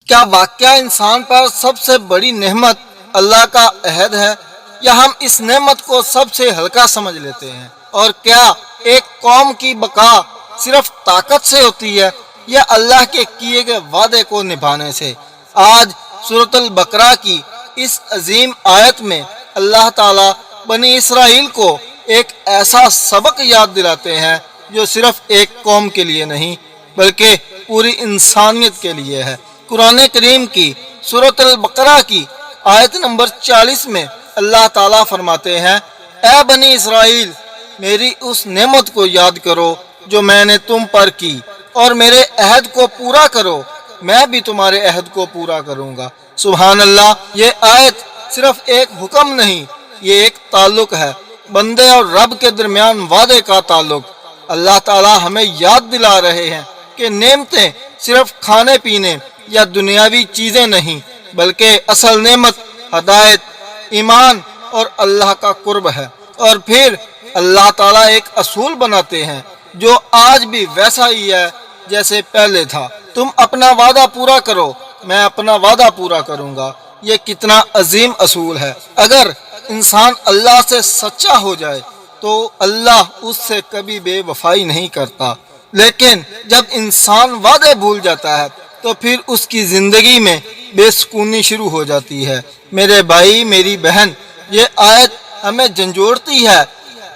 क्या वाकया इंसान पर सबसे बड़ी नेमत अल्लाह का अहद है, या हम इस नेमत को सबसे हल्का समझ लेते हैं? और क्या एक कौम की बका सिर्फ ताकत से होती है, या अल्लाह के किए गए वादे को निभाने से? आज सूरतुल बकरा की इस अजीम आयत में अल्लाह ताला बनी इसराइल को एक ऐसा सबक याद दिलाते हैं जो सिर्फ एक कौम के लिए नहीं बल्कि पूरी इंसानियत के लिए है। कुरान करीम की सूरतुल बकरा की आयत नंबर 40 में अल्लाह ताला फरमाते हैं, ए बनी इसराइल, मेरी उस नेमत को याद करो जो मैंने तुम पर की, और मेरे अहद को पूरा करो, मैं भी तुम्हारे अहद को पूरा करूँगा। सुभान अल्लाह, ये आयत सिर्फ एक हुक्म नहीं, ये एक ताल्लुक है, बंदे और रब के दरमियान वादे का ताल्लुक। अल्लाह ताला हमें याद दिला रहे हैं कि नेमतें सिर्फ खाने पीने या दुनियावी चीज़ें नहीं, बल्कि असल नेमत हदायत, ईमान और अल्लाह का कुर्ब है। और फिर अल्लाह ताला एक असूल बनाते हैं जो आज भी वैसा ही है जैसे पहले था, तुम अपना वादा पूरा करो, मैं अपना वादा पूरा करूँगा। ये कितना अजीम असूल है। अगर इंसान अल्लाह से सच्चा हो जाए तो अल्लाह उससे कभी बेवफाई नहीं करता, लेकिन जब इंसान वादे भूल जाता है तो फिर उसकी ज़िंदगी में बेसुकूनी शुरू हो जाती है। मेरे भाई, मेरी बहन, ये आयत हमें झंझोड़ती है।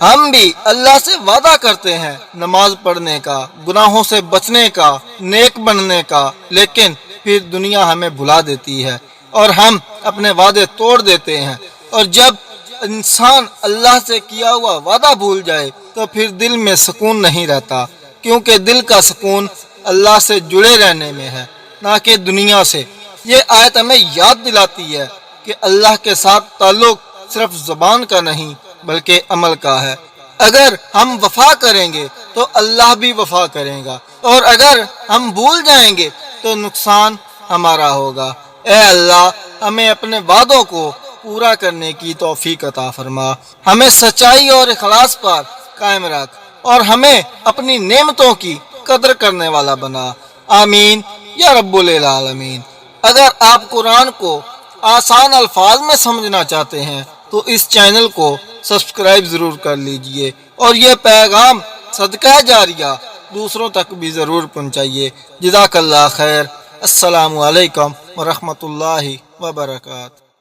हम भी अल्लाह से वादा करते हैं नमाज पढ़ने का, गुनाहों से बचने का, नेक बनने का, लेकिन फिर दुनिया हमें भुला देती है और हम अपने वादे तोड़ देते हैं। और जब इंसान अल्लाह से किया हुआ वादा भूल जाए तो फिर दिल में सुकून नहीं रहता, क्योंकि दिल का सुकून अल्लाह से जुड़े रहने में है, ना कि दुनिया से। ये आयत हमें याद दिलाती है कि अल्लाह के साथ ताल्लुक सिर्फ ज़बान का नहीं बल्कि अमल का है। अगर हम वफा करेंगे तो अल्लाह भी वफा करेगा, और अगर हम भूल जाएंगे तो नुकसान हमारा होगा। ए अल्लाह, हमें अपने वादों को पूरा करने की तौफीक अता फरमा, हमें सच्चाई और इखलास पर कायम रख, और हमें अपनी नेमतों की कदर करने वाला बना। आमीन या रब्बुल आलमीन। अगर आप कुरान को आसान अल्फाज में समझना चाहते हैं तो इस चैनल को सब्सक्राइब ज़रूर कर लीजिए, और ये पैगाम सदका जारिया दूसरों तक भी ज़रूर पहुँचाइए। जज़ाकल्लाह खैर। अस्सलामु अलैकुम व रहमतुल्लाहि व बरकातहू।